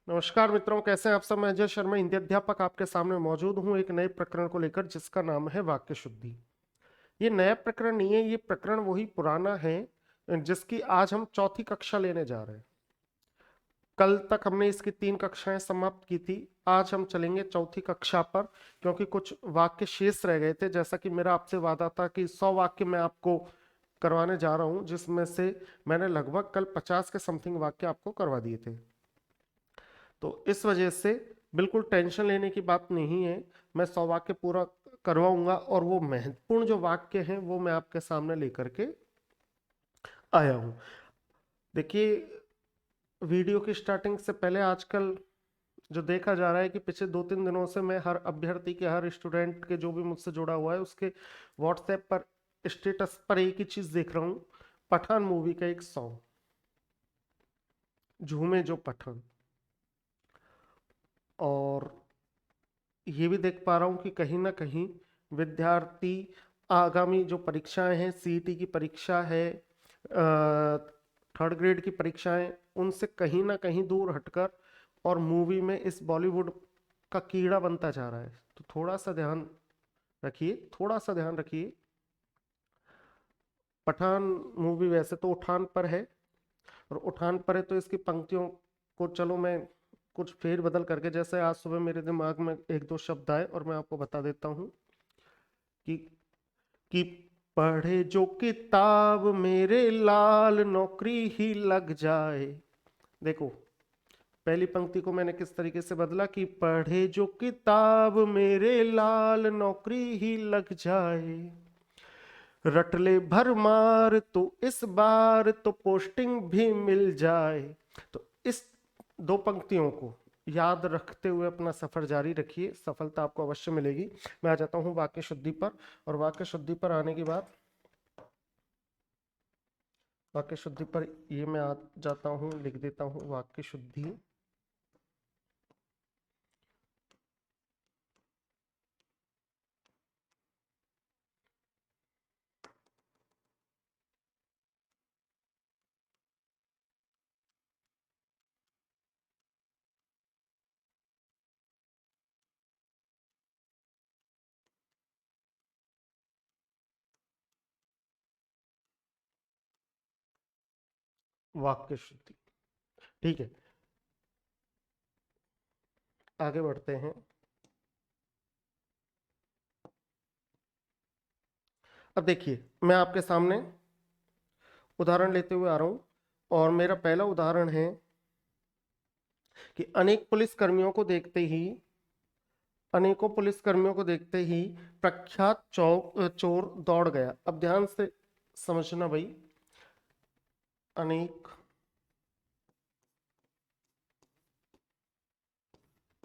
नमस्कार मित्रों, कैसे हैं आप सब। मैं अजय शर्मा, हिंदी अध्यापक, आपके सामने मौजूद हूं एक नए प्रकरण को लेकर जिसका नाम है वाक्य शुद्धि। ये नया प्रकरण नहीं है, ये प्रकरण वही पुराना है जिसकी आज हम चौथी कक्षा लेने जा रहे हैं। कल तक हमने इसकी 3 कक्षाएं समाप्त की थी। आज हम चलेंगे चौथी कक्षा पर, क्योंकि कुछ वाक्य शेष रह गए थे। जैसा कि मेरा आपसे वादा था कि 100 वाक्य मैं आपको करवाने जा रहा हूं, जिसमें से मैंने लगभग कल 50 के समथिंग वाक्य आपको करवा दिए थे। तो इस वजह से बिल्कुल टेंशन लेने की बात नहीं है। मैं 100 वाक्य पूरा करवाऊंगा और वो महत्वपूर्ण जो वाक्य हैं वो मैं आपके सामने लेकर के आया हूं। देखिए, वीडियो की स्टार्टिंग से पहले आजकल जो देखा जा रहा है कि पिछले 2-3 दिनों से मैं हर अभ्यर्थी के, हर स्टूडेंट के जो भी मुझसे जुड़ा हुआ है उसके व्हाट्सएप पर स्टेटस पर एक ही चीज देख रहा हूं। पठान मूवी का एक सॉन्ग, झूमे जो पठान। और ये भी देख पा रहा हूँ कि कहीं ना कहीं विद्यार्थी आगामी जो परीक्षाएं हैं, सीईटी की परीक्षा है, थर्ड ग्रेड की परीक्षाएं, उनसे कहीं ना कहीं दूर हटकर और मूवी में इस बॉलीवुड का कीड़ा बनता जा रहा है। तो थोड़ा सा ध्यान रखिए, थोड़ा सा ध्यान रखिए। पठान मूवी वैसे तो उठान पर है, और उठान पर है तो इसकी पंक्तियों को चलो मैं कुछ फेर बदल करके, जैसे आज सुबह मेरे दिमाग में एक दो शब्द आए और मैं आपको बता देता हूँ कि कि पढ़े जो किताब मेरे लाल, नौकरी ही लग जाए। देखो, पहली पंक्ति को मैंने किस तरीके से बदला कि पढ़े जो किताब मेरे लाल, नौकरी ही लग जाए, रट ले भर मार तो इस बार तो पोस्टिंग भी मिल जाए। तो इस दो पंक्तियों को याद रखते हुए अपना सफर जारी रखिए, सफलता आपको अवश्य मिलेगी। मैं आ जाता हूं वाक्य शुद्धि पर, और वाक्य शुद्धि पर आने के बाद, वाक्य शुद्धि पर ये मैं आ जाता हूं, लिख देता हूं वाक्य शुद्धि। वाक्य शुद्धि, ठीक है। आगे बढ़ते हैं। अब देखिए, मैं आपके सामने उदाहरण लेते हुए आ रहा हूं, और मेरा पहला उदाहरण है कि अनेक पुलिस कर्मियों को देखते ही, अनेकों पुलिसकर्मियों को देखते ही प्रख्यात चोर दौड़ गया। अब ध्यान से समझना भाई। अनेक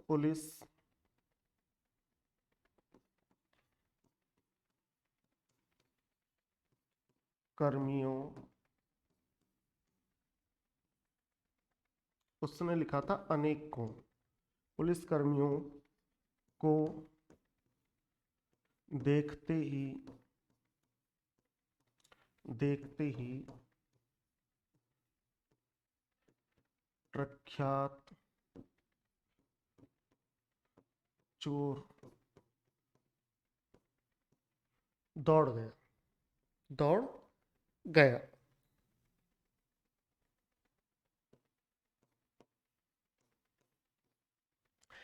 पुलिस कर्मियों, उसने लिखा था अनेकों पुलिस कर्मियों को देखते ही, देखते ही प्रख्यात चोर दौड़ गया, दौड़ गया।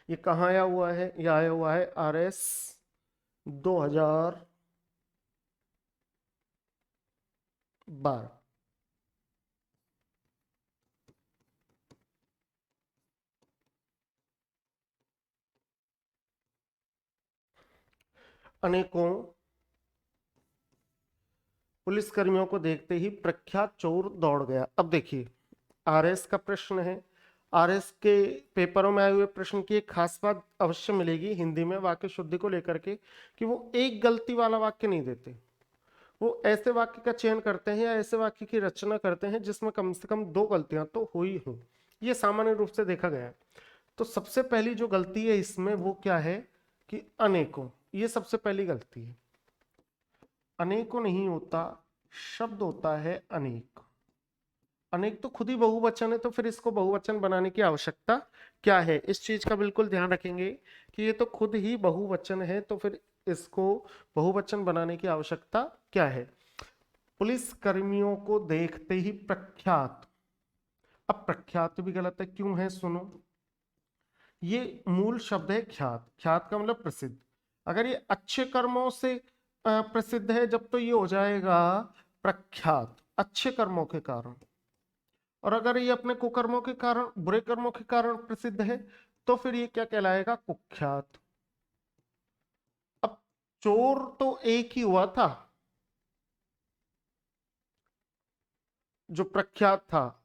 ये कहाँ आया हुआ है? ये आया हुआ है RS 2012। अनेकों पुलिसकर्मियों को देखते ही प्रख्यात चोर दौड़ गया। अब देखिए, RS का प्रश्न है। RS के पेपरों में आए हुए प्रश्न की एक खास बात अवश्य मिलेगी हिंदी में वाक्य शुद्धि को लेकर के, कि वो एक गलती वाला वाक्य नहीं देते। वो ऐसे वाक्य का चयन करते हैं या ऐसे वाक्य की रचना करते हैं जिसमें कम से कम 2 गलतियां तो हुई हों। ये सामान्य रूप से देखा गया है। तो सबसे पहली जो गलती है इसमें वो क्या है कि अनेकों, ये सबसे पहली गलती है। अनेकों नहीं होता, शब्द होता है अनेक। अनेक तो खुद ही बहुवचन है, तो फिर इसको बहुवचन बनाने की आवश्यकता क्या है? इस चीज का बिल्कुल ध्यान रखेंगे कि ये तो खुद ही बहुवचन है, तो फिर इसको बहुवचन बनाने की आवश्यकता क्या है? पुलिस कर्मियों को देखते ही प्रख्यात। अब प्रख्यात भी गलत है, क्यों है सुनो। ये मूल शब्द है ख्यात, ख्यात का मतलब प्रसिद्ध। अगर ये अच्छे कर्मों से प्रसिद्ध है जब, तो ये हो जाएगा प्रख्यात, अच्छे कर्मों के कारण। और अगर ये अपने कुकर्मों के कारण, बुरे कर्मों के कारण प्रसिद्ध है, तो फिर ये क्या कहलाएगा? कुख्यात। अब चोर तो एक ही हुआ था जो प्रख्यात था,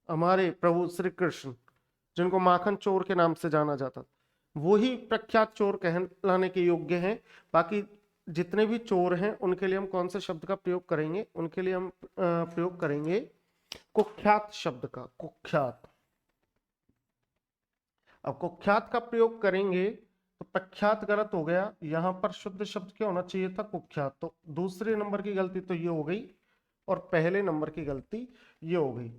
हमारे प्रभु श्री कृष्ण, जिनको माखन चोर के नाम से जाना जाता, वो ही प्रख्यात चोर कहलाने के योग्य हैं। बाकी जितने भी चोर हैं उनके लिए हम कौन से शब्द का प्रयोग करेंगे? उनके लिए हम प्रयोग करेंगे कुख्यात शब्द का, कुख्यात। अब कुख्यात का प्रयोग करेंगे तो प्रख्यात गलत हो गया, यहां पर शुद्ध शब्द क्या होना चाहिए था? कुख्यात। तो दूसरे नंबर की गलती तो ये हो गई, और पहले नंबर की गलती ये हो गई।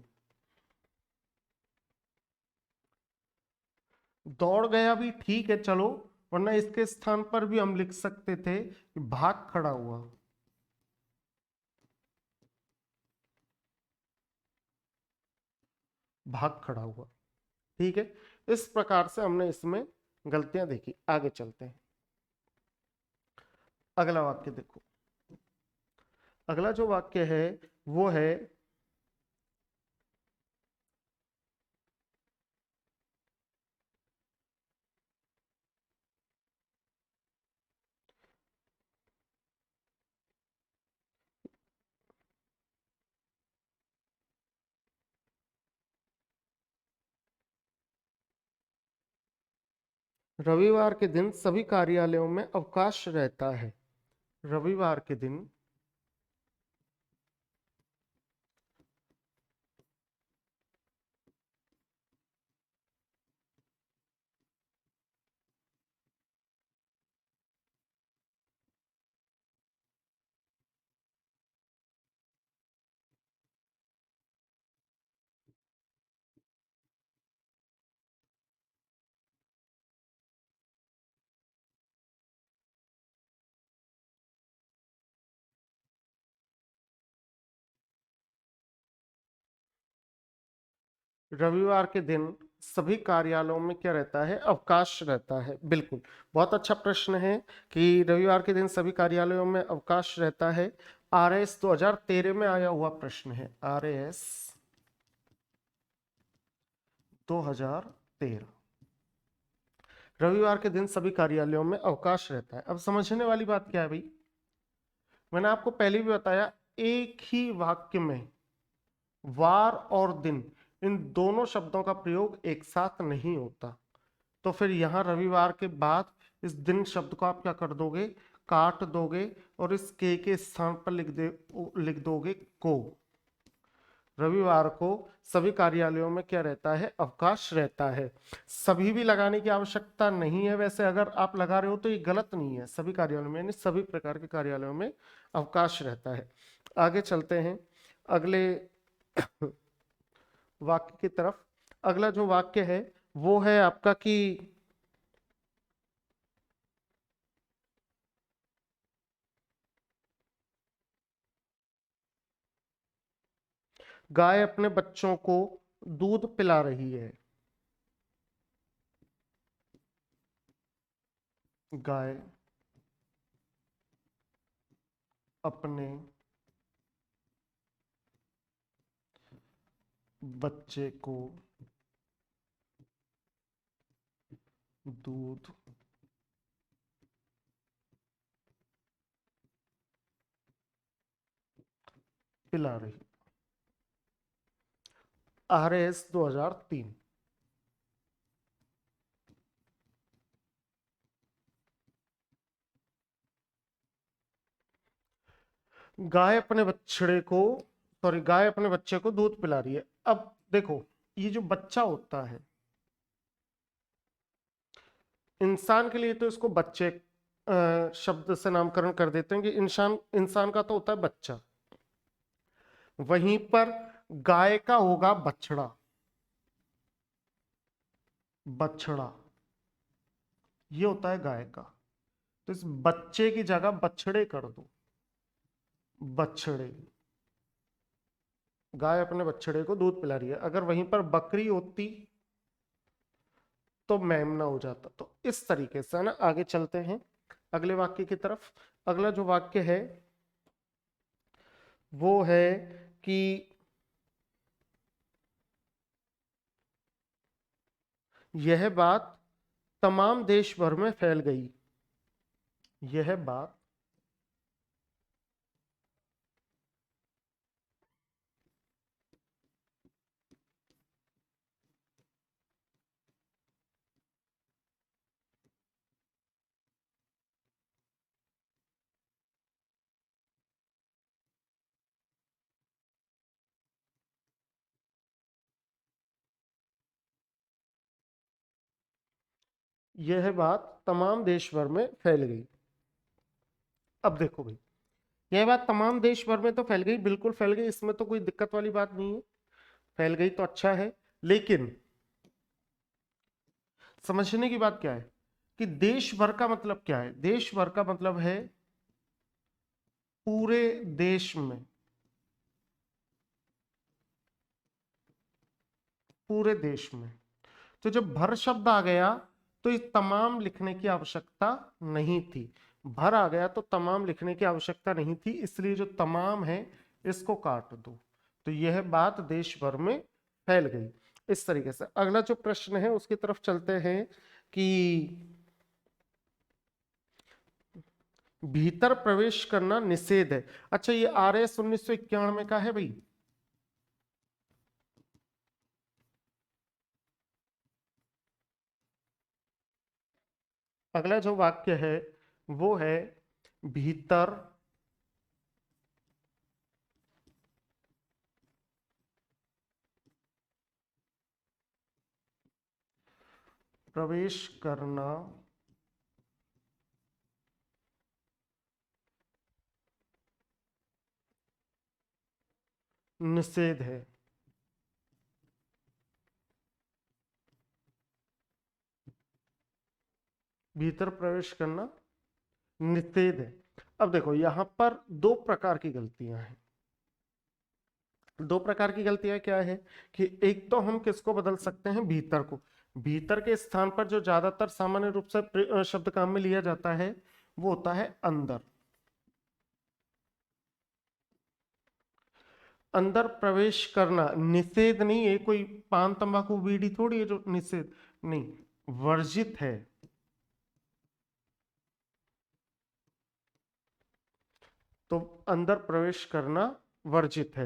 दौड़ गया भी ठीक है चलो, वरना इसके स्थान पर भी हम लिख सकते थे कि भाग खड़ा हुआ। भाग खड़ा हुआ, ठीक है। इस प्रकार से हमने इसमें गलतियां देखी। आगे चलते हैं, अगला वाक्य देखो। अगला जो वाक्य है वो है, रविवार के दिन सभी कार्यालयों में अवकाश रहता है। रविवार के दिन रविवार के दिन सभी कार्यालयों में क्या रहता है? अवकाश रहता है। बिल्कुल, बहुत अच्छा प्रश्न है कि रविवार के दिन सभी कार्यालयों में अवकाश रहता है। आरएएस 2013 में आया हुआ प्रश्न है, आरएएस 2013। रविवार के दिन सभी कार्यालयों में अवकाश रहता है। अब समझने वाली बात क्या है भाई, मैंने आपको पहले भी बताया, एक ही वाक्य में वार और दिन, इन दोनों शब्दों का प्रयोग एक साथ नहीं होता। तो फिर यहां रविवार के बाद इस दिन शब्द को आप क्या कर दोगे? काट दोगे, और इस के स्थान पर लिख दोगे को। रविवार को सभी कार्यालयों में क्या रहता है? अवकाश रहता है। सभी भी लगाने की आवश्यकता नहीं है, वैसे अगर आप लगा रहे हो तो ये गलत नहीं है। सभी कार्यालयों में यानी सभी प्रकार के कार्यालयों में अवकाश रहता है। आगे चलते हैं अगले वाक्य की तरफ। अगला जो वाक्य है वो है आपका कि गाय अपने बच्चों को दूध पिला रही है। गाय अपने बच्चे को दूध पिला रही। आरएएस 2003। गाय अपने बछड़े को, सॉरी, गाय अपने बच्चे को दूध पिला रही है। अब देखो, ये जो बच्चा होता है, इंसान के लिए तो इसको बच्चे शब्द से नामकरण कर देते हैं कि इंसान, इंसान का तो होता है बच्चा। वहीं पर गाय का होगा बछड़ा, बछड़ा ये होता है गाय का। तो इस बच्चे की जगह बछड़े कर दो, बछड़े। गाय अपने बछड़े को दूध पिला रही है। अगर वहीं पर बकरी होती तो मेमना हो जाता। तो इस तरीके से है ना। आगे चलते हैं अगले वाक्य की तरफ। अगला जो वाक्य है वो है कि यह बात तमाम देश भर में फैल गई। यह बात यह बात तमाम देश भर में फैल गई। अब देखो भाई, यह बात तमाम देश भर में तो फैल गई, बिल्कुल फैल गई, इसमें तो कोई दिक्कत वाली बात नहीं है। फैल गई तो अच्छा है। लेकिन समझने की बात क्या है कि देश भर का मतलब क्या है। देश भर का मतलब है पूरे देश में, पूरे देश में। तो जब भर शब्द आ गया तो इस तमाम लिखने की आवश्यकता नहीं थी। भर आ गया तो तमाम लिखने की आवश्यकता नहीं थी, इसलिए जो तमाम है इसको काट दो। तो यह बात देश भर में फैल गई। इस तरीके से अगला जो प्रश्न है उसकी तरफ चलते हैं कि भीतर प्रवेश करना निषेध है। अच्छा, ये RS 1991 का है भाई। अगला जो वाक्य है वो है भीतर प्रवेश करना निषेध है। भीतर प्रवेश करना निषेध है। अब देखो यहां पर दो प्रकार की गलतियां हैं। दो प्रकार की गलतियां क्या है कि एक तो हम किसको बदल सकते हैं, भीतर को। भीतर के स्थान पर जो ज्यादातर सामान्य रूप से शब्द काम में लिया जाता है वो होता है अंदर। अंदर प्रवेश करना निषेध नहीं है, कोई पान तंबाकू बीड़ी थोड़ी है जो निषेध, नहीं, वर्जित है। तो अंदर प्रवेश करना वर्जित है।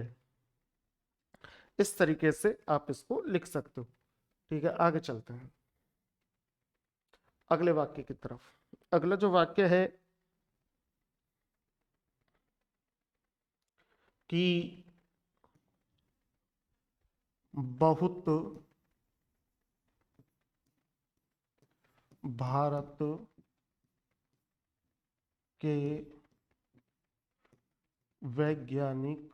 इस तरीके से आप इसको लिख सकते हो। ठीक है, आगे चलते हैं अगले वाक्य की तरफ। अगला जो वाक्य है कि बहुत भारत के वैज्ञानिक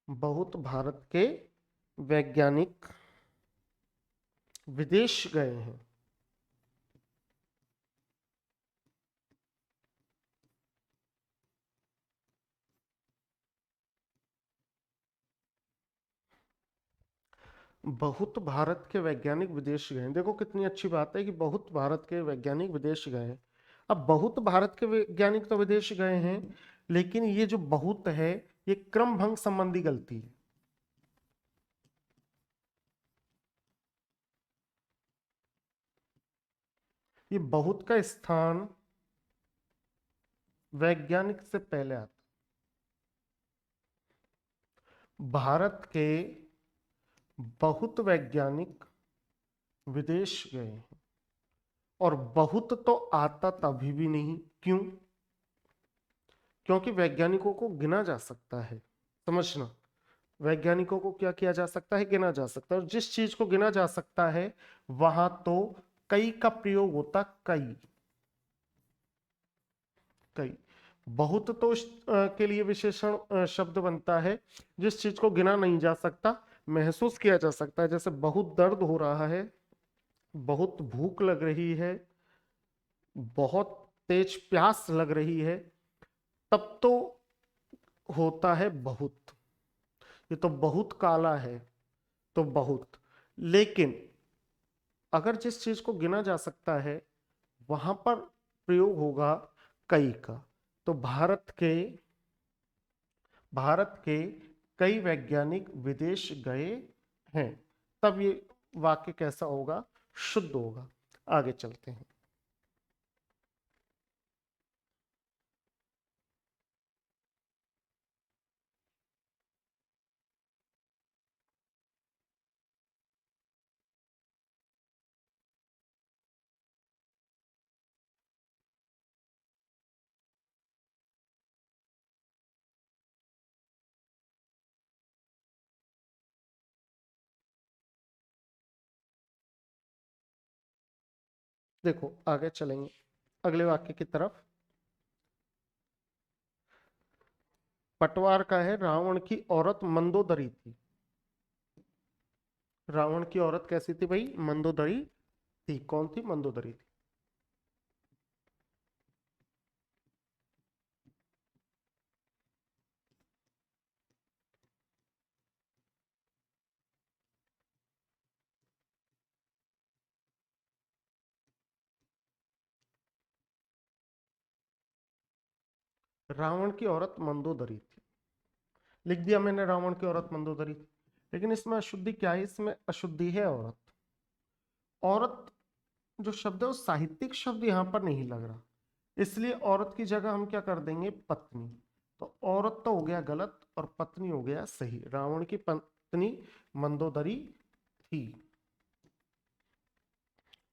बहुत भारत के वैज्ञानिक विदेश गए हैं। बहुत भारत के वैज्ञानिक विदेश गए हैं। देखो कितनी अच्छी बात है कि बहुत भारत के वैज्ञानिक विदेश गए हैं। अब बहुत भारत के वैज्ञानिक तो विदेश गए हैं, लेकिन ये जो बहुत है ये क्रम भंग संबंधी गलती है। ये बहुत का स्थान वैज्ञानिक से पहले आता। भारत के बहुत वैज्ञानिक विदेश गए हैं। और बहुत तो आता तभी भी नहीं। क्यों? क्योंकि वैज्ञानिकों को गिना जा सकता है। समझना, वैज्ञानिकों को क्या किया जा सकता है, गिना जा सकता है। और जिस चीज को गिना जा सकता है वहां तो कई का प्रयोग होता। कई, कई। बहुत तो के लिए विशेषण शब्द बनता है जिस चीज को गिना नहीं जा सकता, महसूस किया जा सकता है। जैसे बहुत दर्द हो रहा है, बहुत भूख लग रही है, बहुत तेज प्यास लग रही है, तब तो होता है बहुत। ये तो बहुत काला है, तो बहुत। लेकिन अगर जिस चीज को गिना जा सकता है वहां पर प्रयोग होगा कई का। तो भारत के कई वैज्ञानिक विदेश गए हैं, तब ये वाक्य कैसा होगा? शुद्ध होगा। आगे चलते हैं। देखो आगे चलेंगे अगले वाक्य की तरफ। पटवार का है, रावण की औरत मंदोदरी थी। रावण की औरत कैसी थी भाई? मंदोदरी थी। कौन थी? मंदोदरी थी। रावण की औरत मंदोदरी थी। लिख दिया मैंने, रावण की औरत मंदोदरी थी। लेकिन इसमें अशुद्धि क्या है? इसमें अशुद्धि है औरत। औरत जो शब्द है वो साहित्यिक शब्द यहाँ पर नहीं लग रहा, इसलिए औरत की जगह हम क्या कर देंगे? पत्नी। तो औरत तो हो गया गलत और पत्नी हो गया सही। रावण की पत्नी मंदोदरी थी।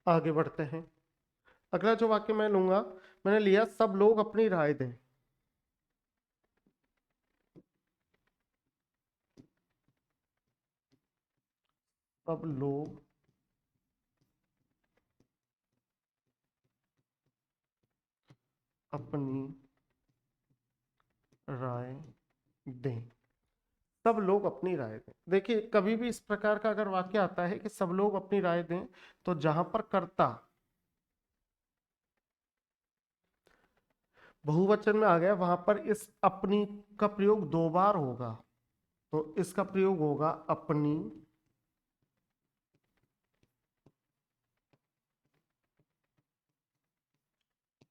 आगे बढ़ते हैं। अगला जो वाक्य मैं लूंगा, मैंने लिया सब लोग अपनी राय दें। सब लोग अपनी राय दें। सब लोग अपनी राय दें। देखिए कभी भी इस प्रकार का अगर वाक्य आता है कि सब लोग अपनी राय दें, तो जहां पर कर्ता बहुवचन में आ गया वहां पर इस अपनी का प्रयोग दो बार होगा। तो इसका प्रयोग होगा अपनी,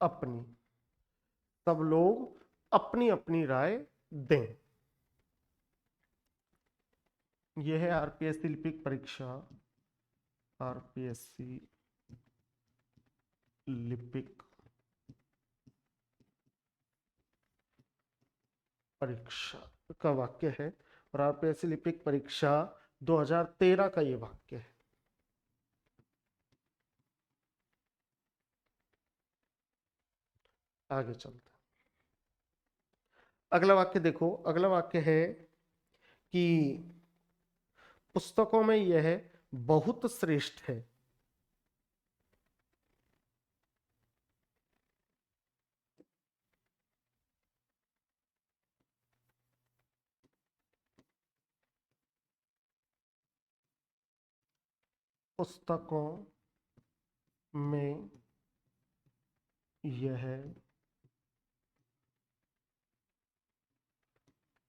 अपनी। सब लोग अपनी अपनी राय दें। यह है आरपीएससी लिपिक परीक्षा, आरपीएससी लिपिक परीक्षा का वाक्य है, और आरपीएससी लिपिक परीक्षा 2013 का ये वाक्य है। आगे चलते हैं। अगला वाक्य देखो, अगला वाक्य है कि पुस्तकों में यह बहुत श्रेष्ठ है। पुस्तकों में यह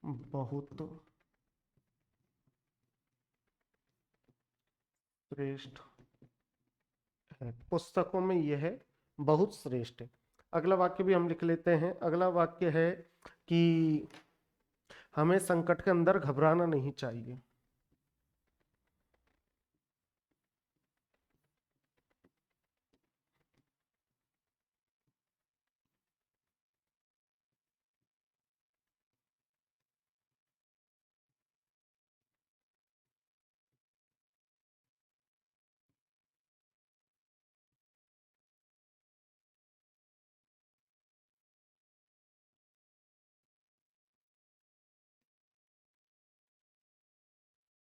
बहुत श्रेष्ठ है। पुस्तकों में यह बहुत श्रेष्ठ है। अगला वाक्य भी हम लिख लेते हैं। अगला वाक्य है कि हमें संकट के अंदर घबराना नहीं चाहिए।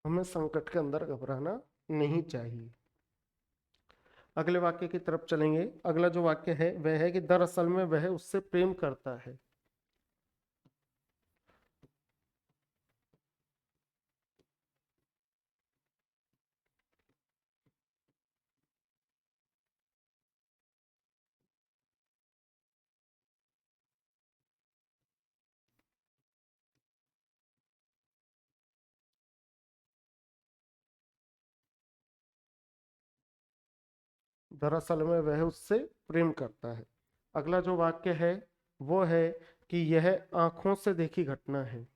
हमें संकट के अंदर घबराना नहीं चाहिए। अगले वाक्य की तरफ चलेंगे। अगला जो वाक्य है वह है कि दरअसल में वह उससे प्रेम करता है। दरअसल में वह उससे प्रेम करता है। अगला जो वाक्य है वो है कि यह आंखों से देखी घटना है।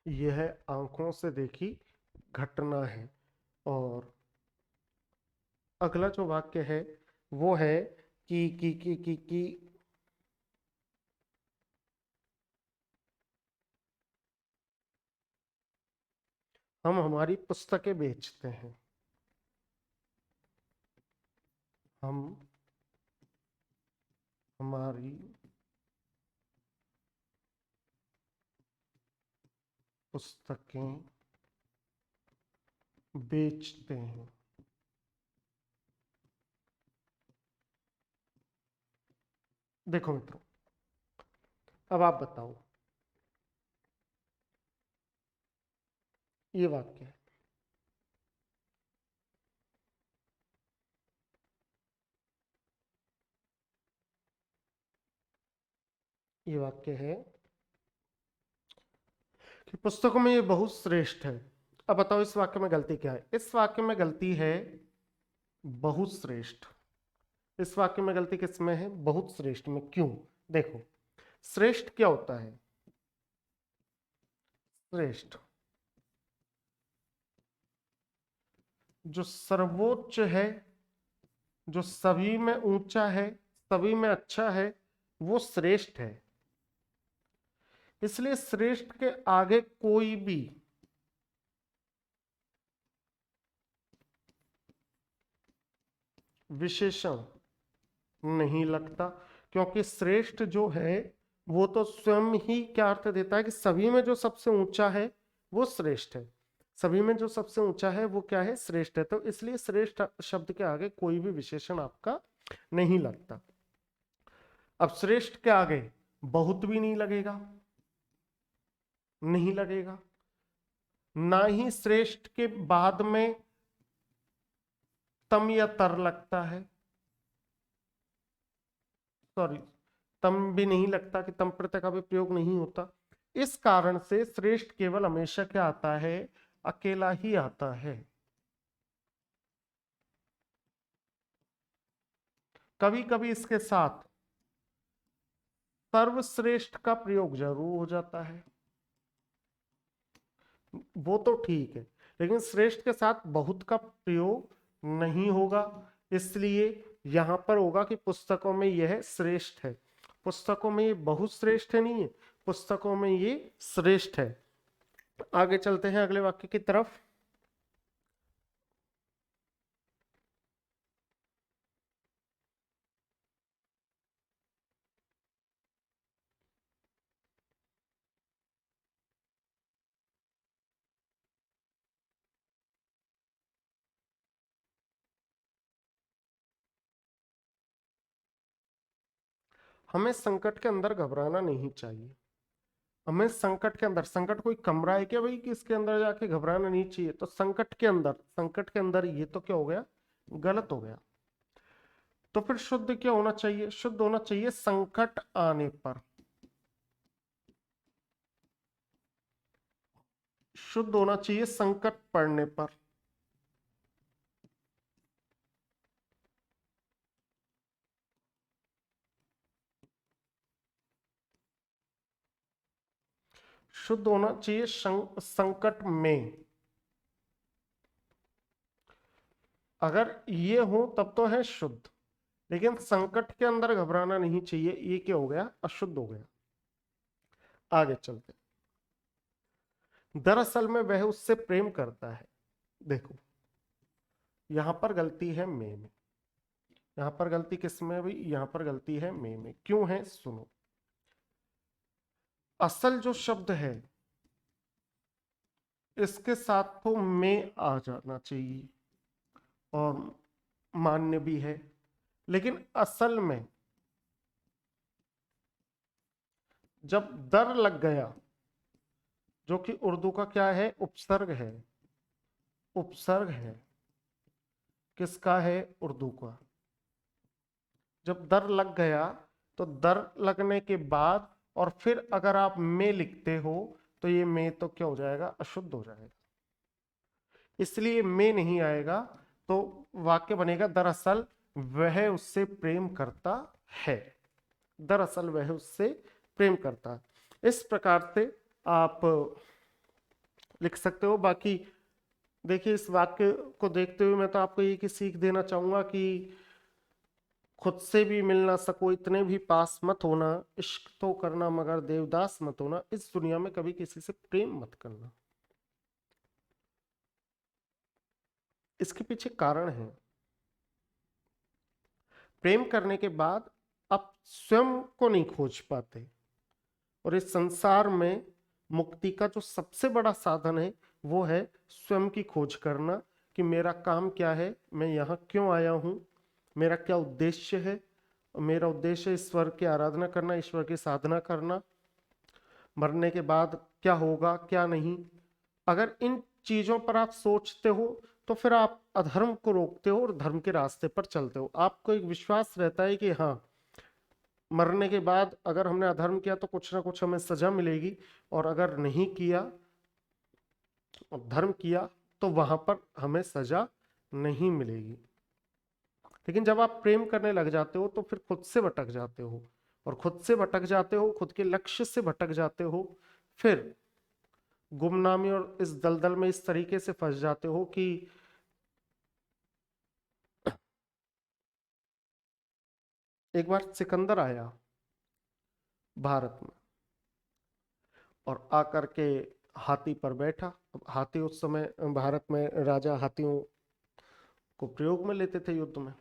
यह आंखों से देखी घटना है। और अगला जो वाक्य है वो है कि हम हमारी पुस्तकें बेचते हैं। हम हमारी पुस्तकें बेचते हैं। देखो मित्रों, अब आप बताओ, ये वाक्य है, ये वाक्य है कि पुस्तकों में ये बहुत श्रेष्ठ है। अब बताओ इस वाक्य में गलती क्या है? इस वाक्य में गलती है बहुत श्रेष्ठ। इस वाक्य में गलती किसमें है? बहुत श्रेष्ठ में। क्यों? देखो, श्रेष्ठ क्या होता है? श्रेष्ठ जो सर्वोच्च है, जो सभी में ऊंचा है, सभी में अच्छा है, वो श्रेष्ठ है। इसलिए श्रेष्ठ के आगे कोई भी विशेषण नहीं लगता, क्योंकि श्रेष्ठ जो है वो तो स्वयं ही क्या अर्थ देता है कि सभी में जो सबसे ऊंचा है वो श्रेष्ठ है। सभी में जो सबसे ऊंचा है वो क्या है? श्रेष्ठ है। तो इसलिए श्रेष्ठ शब्द के आगे कोई भी विशेषण आपका नहीं लगता। अब श्रेष्ठ के आगे बहुत भी नहीं लगेगा, नहीं लगेगा। ना ही श्रेष्ठ के बाद में तम या तर लगता है। सॉरी, तम भी नहीं लगता, कि तम प्रत्यय का भी प्रयोग नहीं होता। इस कारण से श्रेष्ठ केवल हमेशा क्या आता है? अकेला ही आता है। कभी कभी इसके साथ सर्वश्रेष्ठ का प्रयोग जरूर हो जाता है, वो तो ठीक है, लेकिन श्रेष्ठ के साथ बहुत का प्रयोग नहीं होगा। इसलिए यहां पर होगा कि पुस्तकों में यह श्रेष्ठ है। पुस्तकों में ये बहुत श्रेष्ठ है नहीं है, पुस्तकों में ये श्रेष्ठ है। आगे चलते हैं अगले वाक्य की तरफ। हमें संकट के अंदर घबराना नहीं चाहिए। हमें संकट के अंदर, संकट कोई कमरा है क्या भाई कि इसके अंदर जाके घबराना नहीं चाहिए? तो संकट के अंदर, संकट के अंदर, ये तो क्या हो गया? गलत हो गया। तो फिर शुद्ध क्या होना चाहिए? शुद्ध होना चाहिए संकट आने पर। शुद्ध होना चाहिए संकट पड़ने पर। शुद्ध होना चाहिए संकट में। अगर ये हो तब तो है शुद्ध, लेकिन संकट के अंदर घबराना नहीं चाहिए। ये क्या हो गया? अशुद्ध हो गया। आगे चलते। दरअसल में वह उससे प्रेम करता है। देखो, यहां पर गलती है में। यहां पर गलती किस में हुई? यहां पर गलती है में। क्यों है? सुनो, असल जो शब्द है इसके साथ तो में आ जाना चाहिए और मान्य भी है, लेकिन असल में जब दर लग गया जो कि उर्दू का क्या है, उपसर्ग है, उपसर्ग है। किसका है, उर्दू का। जब दर लग गया तो दर लगने के बाद और फिर अगर आप में लिखते हो तो ये में तो क्या हो जाएगा, अशुद्ध हो जाएगा, इसलिए में नहीं आएगा। तो वाक्य बनेगा दरअसल वह उससे प्रेम करता है, दरअसल वह उससे प्रेम करता है। इस प्रकार से आप लिख सकते हो। बाकी देखिए, इस वाक्य को देखते हुए मैं तो आपको ये की सीख देना चाहूंगा कि खुद से भी मिल ना सको इतने भी पास मत होना, इश्क तो करना मगर देवदास मत होना, इस दुनिया में कभी किसी से प्रेम मत करना। इसके पीछे कारण है। प्रेम करने के बाद आप स्वयं को नहीं खोज पाते, और इस संसार में मुक्ति का जो सबसे बड़ा साधन है वो है स्वयं की खोज करना कि मेरा काम क्या है, मैं यहाँ क्यों आया हूँ, मेरा क्या उद्देश्य है। मेरा उद्देश्य ईश्वर की आराधना करना, ईश्वर की साधना करना। मरने के बाद क्या होगा क्या नहीं, अगर इन चीजों पर आप सोचते हो तो फिर आप अधर्म को रोकते हो और धर्म के रास्ते पर चलते हो। आपको एक विश्वास रहता है कि हाँ, मरने के बाद अगर हमने अधर्म किया तो कुछ ना कुछ हमें सजा मिलेगी, और अगर नहीं किया और धर्म किया तो वहां पर हमें सजा नहीं मिलेगी। लेकिन जब आप प्रेम करने लग जाते हो तो फिर खुद से भटक जाते हो, और खुद से भटक जाते हो, खुद के लक्ष्य से भटक जाते हो, फिर गुमनामी और इस दलदल में इस तरीके से फंस जाते हो कि एक बार सिकंदर आया भारत में और आकर के हाथी पर बैठा। अब हाथी उस समय भारत में राजा हाथियों को प्रयोग में लेते थे युद्ध में।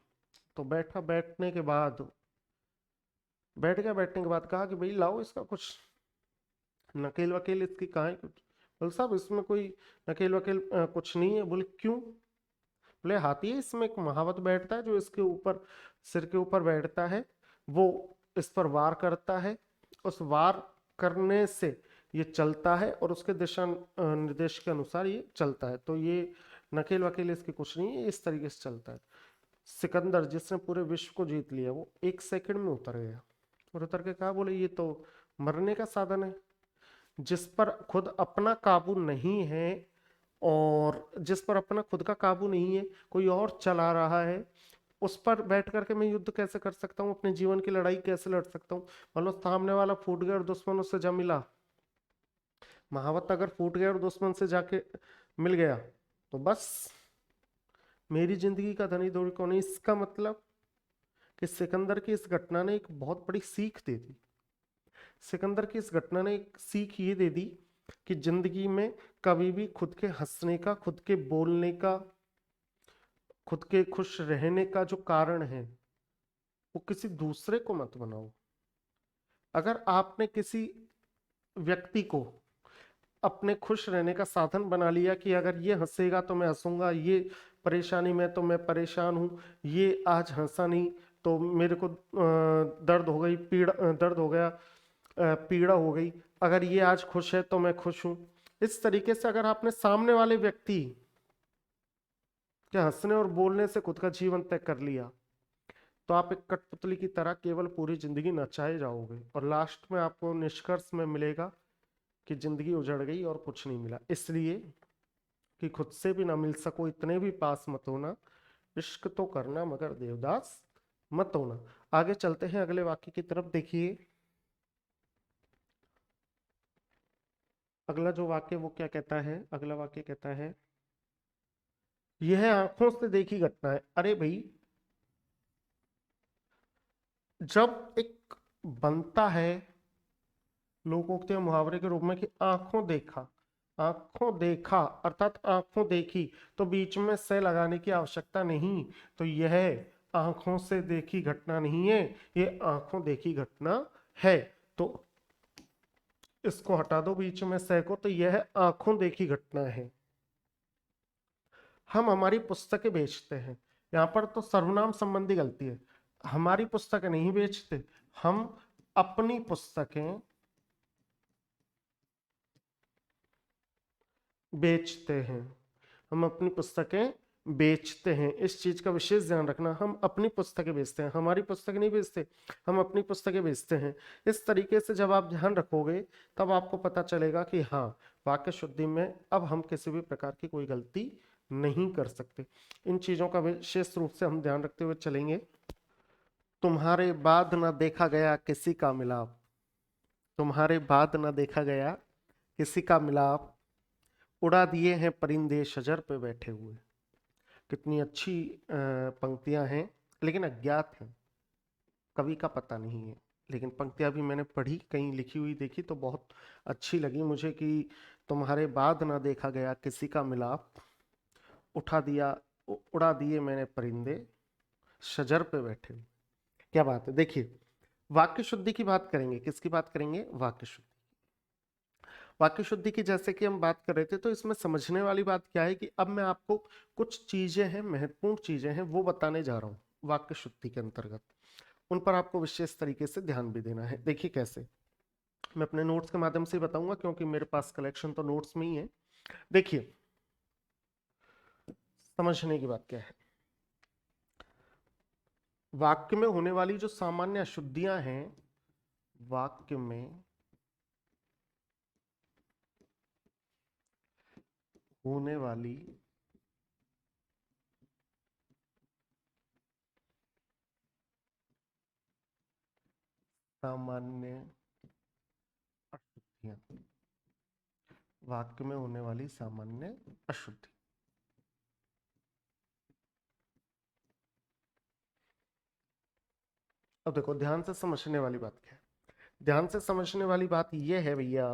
तो बैठा, बैठने के बाद बैठ गया, बैठने के बाद कहा कि भाई लाओ इसका कुछ नकेल वकेल, इसकी कहाँ है कुछ। बोले साहब इसमें कोई नकेल वकेल कुछ नहीं है। बोले क्यों। बोले हाथी है, इसमें एक महावत बैठता है जो इसके ऊपर, सिर के ऊपर बैठता है, वो इस पर वार करता है, उस वार करने से ये चलता है और उसके दिशा निर्देश के अनुसार ये चलता है, तो ये नकेल वकेल इसकी कुछ नहीं है, इस तरीके से चलता है। सिकंदर जिसने पूरे विश्व को जीत लिया, वो 1 सेकंड में उतर गया, और उतर के कहा, बोले ये तो मरने का साधन है। जिस पर खुद अपना काबू नहीं है, और जिस पर अपना खुद का काबू नहीं है, कोई और चला रहा है, उस पर बैठ करके मैं युद्ध कैसे कर सकता हूँ, अपने जीवन की लड़ाई कैसे लड़ सकता हूँ। मतलब सामने वाला फूट गया और दुश्मन उससे जा मिला, महावत अगर फूट गया और दुश्मन से जाके मिल गया तो बस मेरी जिंदगी का धनी दौड़ कौन है। इसका मतलब कि सिकंदर की इस घटना ने एक बहुत बड़ी सीख दे दी। सिकंदर की इस घटना ने एक सीख ये दे दी कि जिंदगी में कभी भी खुद के हंसने का, खुद के बोलने का, खुद के खुश रहने का जो कारण है वो किसी दूसरे को मत बनाओ। अगर आपने किसी व्यक्ति को अपने खुश रहने का साधन बना लिया कि अगर ये हंसेगा तो मैं हंसूंगा, ये परेशानी में तो मैं परेशान हूं, ये आज हंसा नहीं तो मेरे को दर्द हो गई, पीड़ा दर्द हो गया, पीड़ा हो गई, अगर ये आज खुश है तो मैं खुश हूं। इस तरीके से अगर आपने सामने वाले व्यक्ति के हंसने और बोलने से खुद का जीवन तय कर लिया तो आप एक कठपुतली की तरह केवल पूरी जिंदगी नचाए जाओगे, और लास्ट में आपको निष्कर्ष में मिलेगा कि जिंदगी उजड़ गई और कुछ नहीं मिला। इसलिए कि खुद से भी ना मिल सको इतने भी पास मत होना, इश्क तो करना मगर देवदास मत होना। आगे चलते हैं अगले वाक्य की तरफ। देखिए अगला जो वाक्य वो क्या कहता है, अगला वाक्य कहता है यह आंखों से देखी घटना है। अरे भाई, जब एक बनता है, लोग कहते हैं मुहावरे के रूप में कि आंखों देखा, आंखों देखा अर्थात आंखों देखी, तो बीच में से लगाने की आवश्यकता नहीं। तो यह आंखों से देखी घटना नहीं है, ये आंखों देखी घटना है। तो इसको हटा दो बीच में से को, तो यह आंखों देखी घटना है। हम हमारी पुस्तकें बेचते हैं, यहाँ पर तो सर्वनाम संबंधी गलती है। हमारी पुस्तकें नहीं बेचते, हम अपनी पुस्तकें बेचते हैं, हम अपनी पुस्तकें बेचते हैं। इस चीज का विशेष ध्यान रखना, हम अपनी पुस्तकें बेचते हैं, हमारी पुस्तक नहीं बेचते, हम अपनी पुस्तकें बेचते हैं। इस तरीके से जब आप ध्यान रखोगे तब आपको पता चलेगा कि हाँ, वाक्य शुद्धि में अब हम किसी भी प्रकार की कोई गलती नहीं कर सकते। इन चीजों का विशेष रूप से हम ध्यान रखते हुए चलेंगे। तुम्हारे बाद न देखा गया किसी का मिलाप, तुम्हारे बाद न देखा गया किसी का मिलाप, उड़ा दिए हैं परिंदे शजर पे बैठे हुए। कितनी अच्छी पंक्तियां हैं, लेकिन अज्ञात हैं, कवि का पता नहीं है। लेकिन पंक्तियां भी मैंने पढ़ी, कहीं लिखी हुई देखी तो बहुत अच्छी लगी मुझे कि तुम्हारे बाद ना देखा गया किसी का मिलाप, उड़ा दिए मैंने परिंदे शजर पे बैठे हुए। क्या बात है। देखिए, वाक्य शुद्धि की बात करेंगे, किसकी बात करेंगे? वाक्य शुद्धि। वाक्य शुद्धि की जैसे कि हम बात कर रहे थे, तो इसमें समझने वाली बात क्या है कि अब मैं आपको कुछ चीजें हैं, महत्वपूर्ण चीजें हैं, वो बताने जा रहा हूं वाक्य शुद्धि के अंतर्गत। उन पर आपको विशेष तरीके से ध्यान भी देना है। देखिए कैसे, मैं अपने नोट्स के माध्यम से बताऊंगा क्योंकि मेरे पास कलेक्शन तो नोट्स में ही है। देखिए, समझने की बात क्या है, वाक्य में होने वाली जो सामान्य अशुद्धियां हैं, वाक्य में होने वाली सामान्य अशुद्धियां, वाक्य में होने वाली सामान्य अशुद्धि। अब देखो, ध्यान से समझने वाली बात क्या है? ध्यान से समझने वाली बात यह है भैया,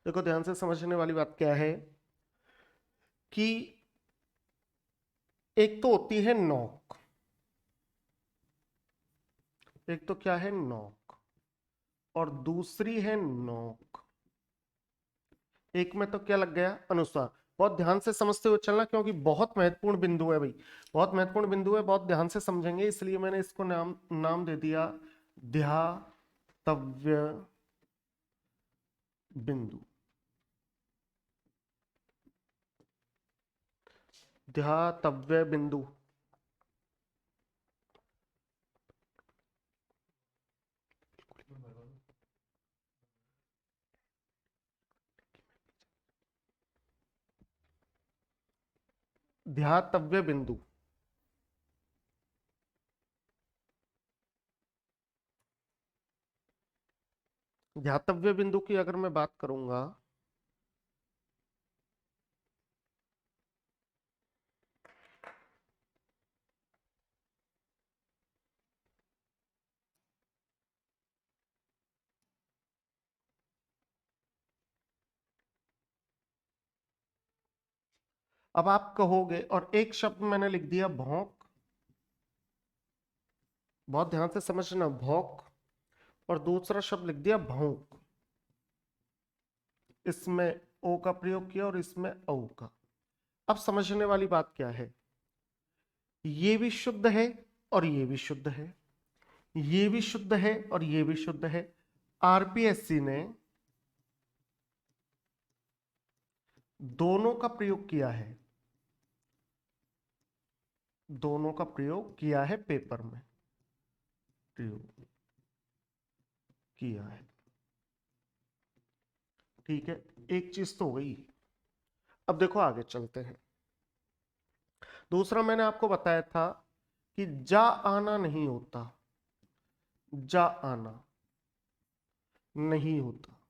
देखो ध्यान से समझने वाली बात क्या है कि एक तो होती है नोक, एक तो क्या है नोक, और दूसरी है नोक। एक में तो क्या लग गया? अनुस्वार। बहुत ध्यान से समझते हुए चलना क्योंकि बहुत महत्वपूर्ण बिंदु है भाई, बहुत महत्वपूर्ण बिंदु है, बहुत ध्यान से समझेंगे, इसलिए मैंने इसको नाम नाम दे दिया ध्यातव्य बिंदु। ध्यातव्य बिंदु, ध्यातव्य बिंदु। ध्यातव्य बिंदु की अगर मैं बात करूंगा, अब आप कहोगे, और एक शब्द मैंने लिख दिया भौंक, बहुत ध्यान से समझना, भौंक, और दूसरा शब्द लिख दिया भौंक। इसमें ओ का प्रयोग किया और इसमें औ का। अब समझने वाली बात क्या है, ये भी शुद्ध है और ये भी शुद्ध है, ये भी शुद्ध है और ये भी शुद्ध है। आरपीएससी ने दोनों का प्रयोग किया है, दोनों का प्रयोग किया है, पेपर में प्रयोग किया है। ठीक है, एक चीज तो हो गई। अब देखो आगे चलते हैं। दूसरा मैंने आपको बताया था कि जा आना नहीं होता, जा आना नहीं होता,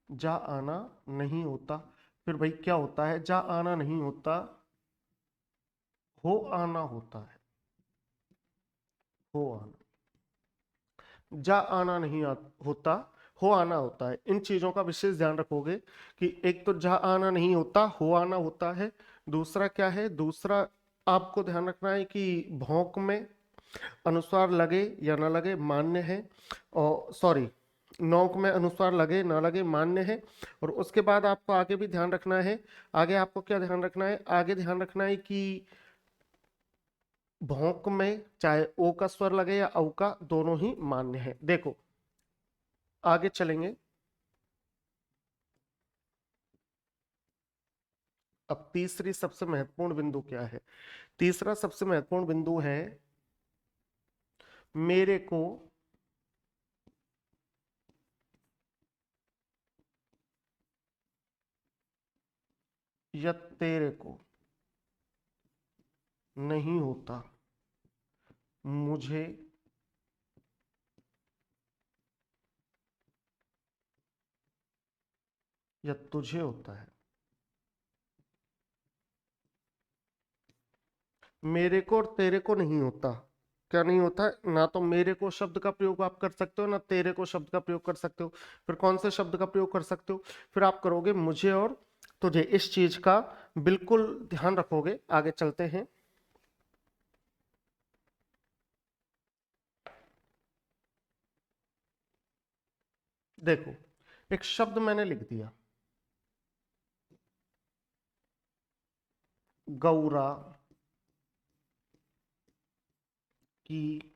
जा आना नहीं होता। फिर भाई क्या होता है? जा आना नहीं होता, हो आना होता है, हो आना। जा आना नहीं होता, हो आना होता है। इन चीजों का विशेष ध्यान रखोगे कि एक तो जा आना नहीं होता, हो आना होता है। दूसरा क्या है? दूसरा आपको ध्यान रखना है कि भौंक में अनुस्वार लगे या ना लगे मान्य है, और सॉरी, नौक में अनुस्वार लगे ना लगे मान्य है। और उसके बाद आपको आगे भी ध्यान रखना है। आगे आपको क्या ध्यान रखना है? आगे ध्यान रखना है कि भौंक में चाहे ओ का स्वर लगे या औ का, दोनों ही मान्य है। देखो आगे चलेंगे। अब तीसरी सबसे महत्वपूर्ण बिंदु क्या है? तीसरा सबसे महत्वपूर्ण बिंदु है मेरे को या तेरे को नहीं होता, मुझे या तुझे होता है। मेरे को और तेरे को नहीं होता। क्या नहीं होता है? ना तो मेरे को शब्द का प्रयोग आप कर सकते हो, ना तेरे को शब्द का प्रयोग कर सकते हो। फिर कौन से शब्द का प्रयोग कर सकते हो? फिर आप करोगे मुझे और तुझे। इस चीज का बिल्कुल ध्यान रखोगे। आगे चलते हैं। देखो एक शब्द मैंने लिख दिया, गौरा की,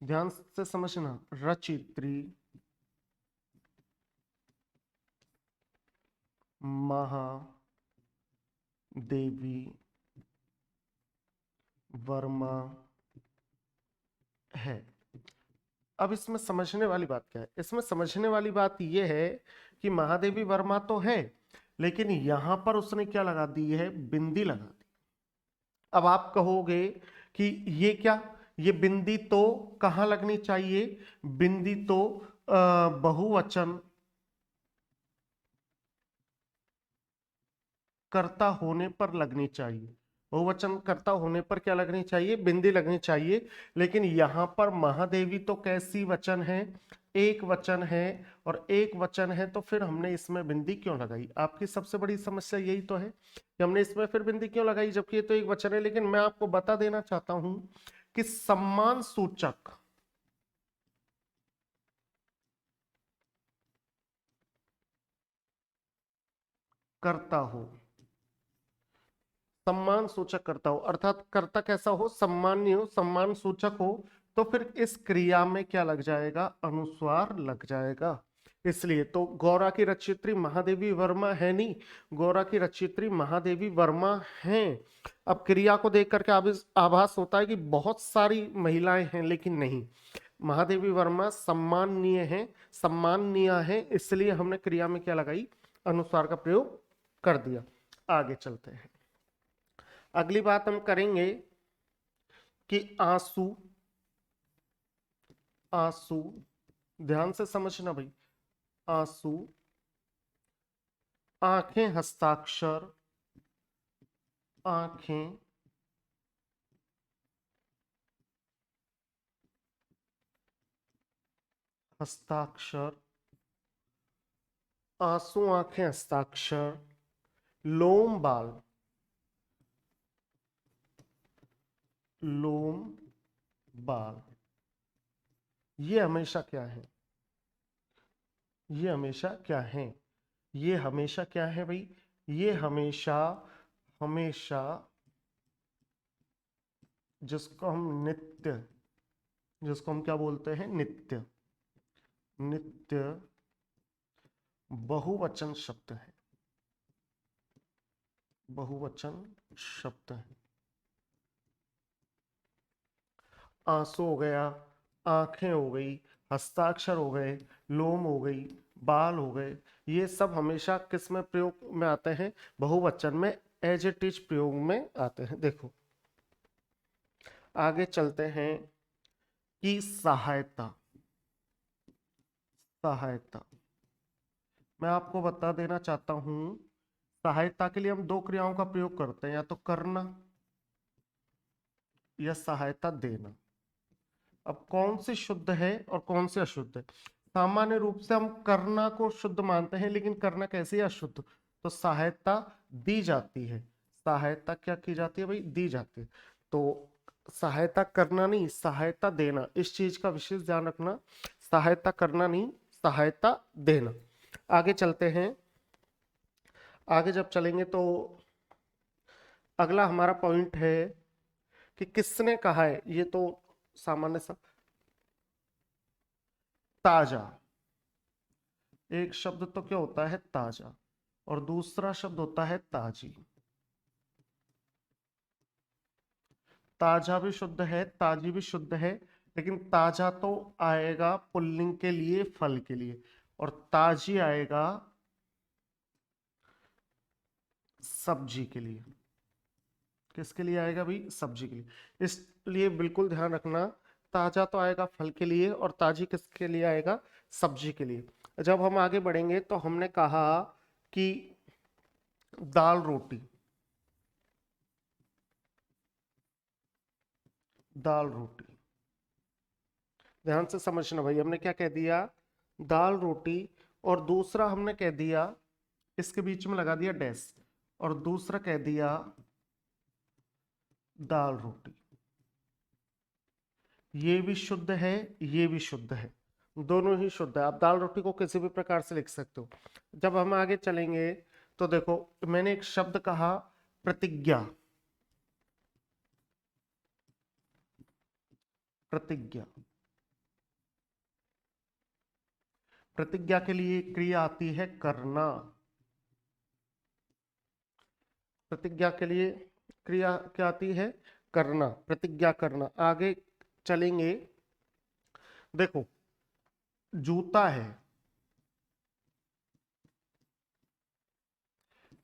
ध्यान से समझना, रचित्री महादेवी वर्मा है। अब इसमें समझने वाली बात क्या है? इसमें समझने वाली बात यह है कि महादेवी वर्मा तो है, लेकिन यहां पर उसने क्या लगा दी है? बिंदी लगा दी। अब आप कहोगे कि ये क्या, ये बिंदी तो कहां लगनी चाहिए? बिंदी तो बहुवचन कर्ता होने पर लगनी चाहिए। बहुवचन कर्ता होने पर क्या लगनी चाहिए? बिंदी लगनी चाहिए। लेकिन यहां पर महादेवी तो कैसी वचन है? एक वचन है। और एक वचन है तो फिर हमने इसमें बिंदी क्यों लगाई? आपकी सबसे बड़ी समस्या यही तो है कि हमने इसमें फिर बिंदी क्यों लगाई, जबकि ये तो एक वचन है। लेकिन मैं आपको बता देना चाहता हूं कि सम्मान सूचक कर्ता हो, सम्मान सूचक कर्ता हो, अर्थात कर्ता कैसा हो? सम्मान्य हो, सम्मान सूचक हो, तो फिर इस क्रिया में क्या लग जाएगा? अनुस्वार लग जाएगा। इसलिए तो गौरा की रचयित्री महादेवी वर्मा है नहीं, गौरा की रचयित्री महादेवी वर्मा हैं। अब क्रिया को देख करके आभास होता है कि बहुत सारी महिलाएं हैं, लेकिन नहीं, महादेवी वर्मा सम्माननीय है, सम्माननीय है। इसलिए हमने क्रिया में क्या लगाई? अनुस्वार का प्रयोग कर दिया। आगे चलते हैं। अगली बात हम करेंगे कि आंसू, आंसू, ध्यान से समझना भाई, आंसू, आंखें हस्ताक्षर, आंखें हस्ताक्षर, आंसू आंखें हस्ताक्षर, लोम बाल, लोम बाल, ये हमेशा क्या है? ये हमेशा क्या है? ये हमेशा क्या है भाई? ये हमेशा, हमेशा जिसको हम नित्य, जिसको हम क्या बोलते हैं? नित्य, नित्य बहुवचन शब्द है, बहुवचन शब्द है। आंसू हो गया, आंखें हो गई, हस्ताक्षर हो गए, लोम हो गई, बाल हो गए, ये सब हमेशा किस में प्रयोग में आते हैं? बहुवचन में, एज इट इज प्रयोग में आते हैं। देखो आगे चलते हैं कि सहायता, सहायता, मैं आपको बता देना चाहता हूं, सहायता के लिए हम दो क्रियाओं का प्रयोग करते हैं, या तो करना या सहायता देना। अब कौन सी शुद्ध है और कौन सी अशुद्ध है? सामान्य रूप से हम करना को शुद्ध मानते हैं, लेकिन करना कैसे अशुद्ध? तो सहायता दी जाती है, सहायता क्या की जाती है भाई? दी जाती है। तो सहायता करना नहीं, सहायता देना, इस चीज का विशेष ध्यान रखना। सहायता करना नहीं, सहायता देना। आगे चलते हैं। आगे जब चलेंगे तो अगला हमारा पॉइंट है कि किसने कहा है। ये तो सामान्य सा, ताजा। एक शब्द तो क्या होता है, ताजा, और दूसरा शब्द होता है ताजी। ताजा भी शुद्ध है, ताजी भी शुद्ध है, लेकिन ताजा तो आएगा पुल्लिंग के लिए, फल के लिए, और ताजी आएगा सब्जी के लिए। किसके लिए आएगा भाई, सब्जी के लिए। इसलिए बिल्कुल ध्यान रखना, ताजा तो आएगा फल के लिए और ताजी किसके लिए आएगा, सब्जी के लिए। जब हम आगे बढ़ेंगे तो हमने कहा कि दाल रोटी, दाल रोटी, ध्यान से समझना भाई। हमने क्या कह दिया, दाल रोटी, और दूसरा हमने कह दिया, इसके बीच में लगा दिया डैश, और दूसरा कह दिया दाल रोटी। ये भी शुद्ध है, ये भी शुद्ध है, दोनों ही शुद्ध है। आप दाल रोटी को किसी भी प्रकार से लिख सकते हो। जब हम आगे चलेंगे तो देखो, मैंने एक शब्द कहा प्रतिज्ञा, प्रतिज्ञा। प्रतिज्ञा के लिए क्रिया आती है करना। प्रतिज्ञा के लिए क्रिया क्या आती है, करना, प्रतिज्ञा करना। आगे चलेंगे, देखो जूता है,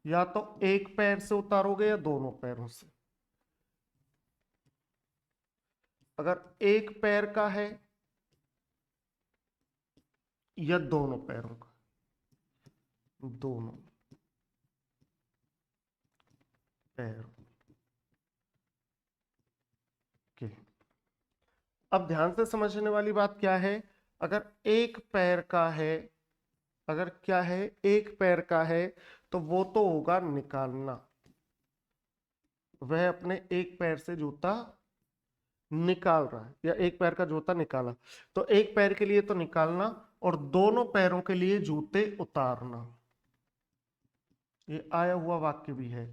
या तो एक पैर से उतारोगे या दोनों पैरों से। अगर एक पैर का है या दोनों पैरों का, दोनों पैरों के। अब ध्यान से समझने वाली बात क्या है, अगर एक पैर का है, अगर क्या है, एक पैर का है, तो वो तो होगा निकालना। वह अपने एक पैर से जूता निकाल रहा है, या एक पैर का जूता निकाला, तो एक पैर के लिए तो निकालना, और दोनों पैरों के लिए जूते उतारना। ये आया हुआ वाक्य भी है,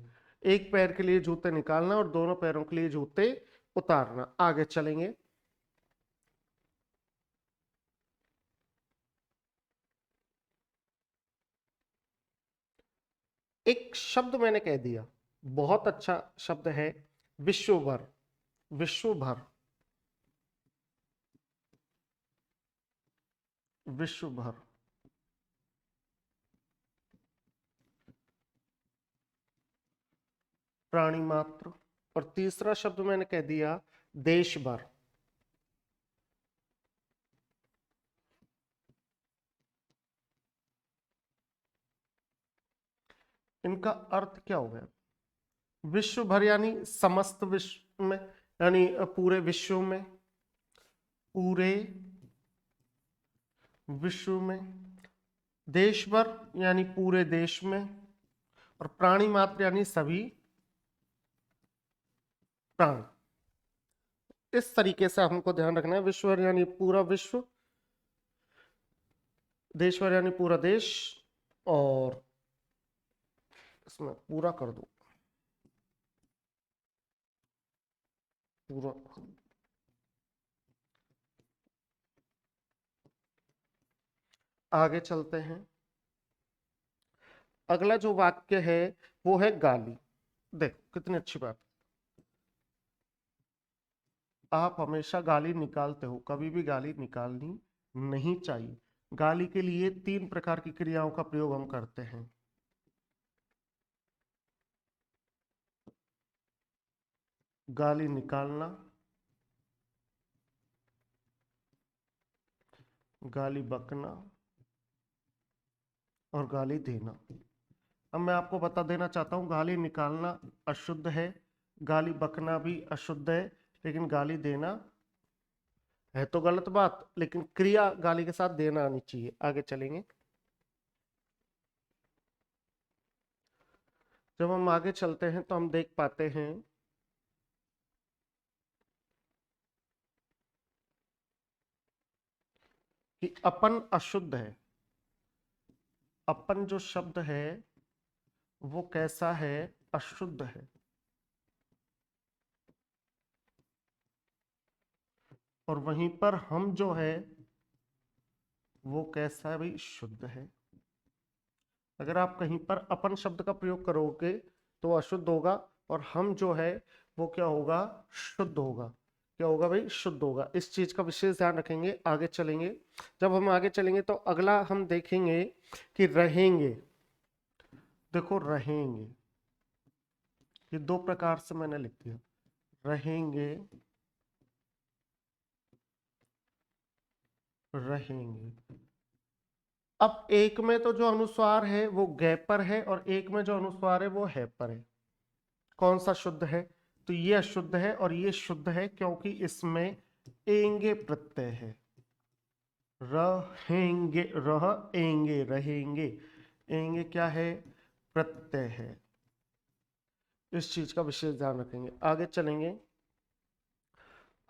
एक पैर के लिए जूते निकालना और दोनों पैरों के लिए जूते उतारना। आगे चलेंगे, एक शब्द मैंने कह दिया, बहुत अच्छा शब्द है, विश्व भर। विश्व भर, विश्व भर। प्राणी मात्र, और तीसरा शब्द मैंने कह दिया देश भर। इनका अर्थ क्या हो गया, विश्व भर यानी समस्त विश्व में, यानी पूरे विश्व में, पूरे विश्व में। देश भर यानी पूरे देश में, और प्राणी मात्र यानी सभी प्राणी। इस तरीके से हमको ध्यान रखना है, विश्व भर यानी पूरा विश्व, देश भर यानी पूरा देश, और इसमें पूरा कर दो, पूरा। आगे चलते हैं, अगला जो वाक्य है वो है गाली। देखो कितनी अच्छी बात, आप हमेशा गाली निकालते हो, कभी भी गाली निकालनी नहीं चाहिए। गाली के लिए तीन प्रकार की क्रियाओं का प्रयोग हम करते हैं। गाली निकालना, गाली बकना, और गाली देना। अब मैं आपको बता देना चाहता हूं, गाली निकालना अशुद्ध है, गाली बकना भी अशुद्ध है, लेकिन गाली देना है तो गलत बात, लेकिन क्रिया गाली के साथ देना आनी चाहिए। आगे चलेंगे, जब हम आगे चलते हैं तो हम देख पाते हैं कि अपन अशुद्ध है। अपन जो शब्द है वो कैसा है? अशुद्ध है। और वहीं पर हम जो है वो कैसा है भाई? शुद्ध है। अगर आप कहीं पर अपन शब्द का प्रयोग करोगे तो अशुद्ध होगा, और हम जो है वो क्या होगा? शुद्ध होगा। क्या होगा भाई? शुद्ध होगा। इस चीज का विशेष ध्यान रखेंगे, आगे चलेंगे। जब हम आगे चलेंगे तो अगला हम देखेंगे कि रहेंगे। देखो रहेंगे, ये दो प्रकार से मैंने लिख दिया। रहेंगे, रहेंगे। अब एक में तो जो अनुस्वार है वो गे पर है, और एक में जो अनुस्वार है वो है पर है। कौन सा शुद्ध है? तो ये अशुद्ध है और ये शुद्ध है, क्योंकि इसमें एंगे प्रत्यय है। रहेंगे, रहेंगे, रहेंगे। एंगे क्या है? प्रत्यय है। इस चीज का विशेष ध्यान रखेंगे, आगे चलेंगे।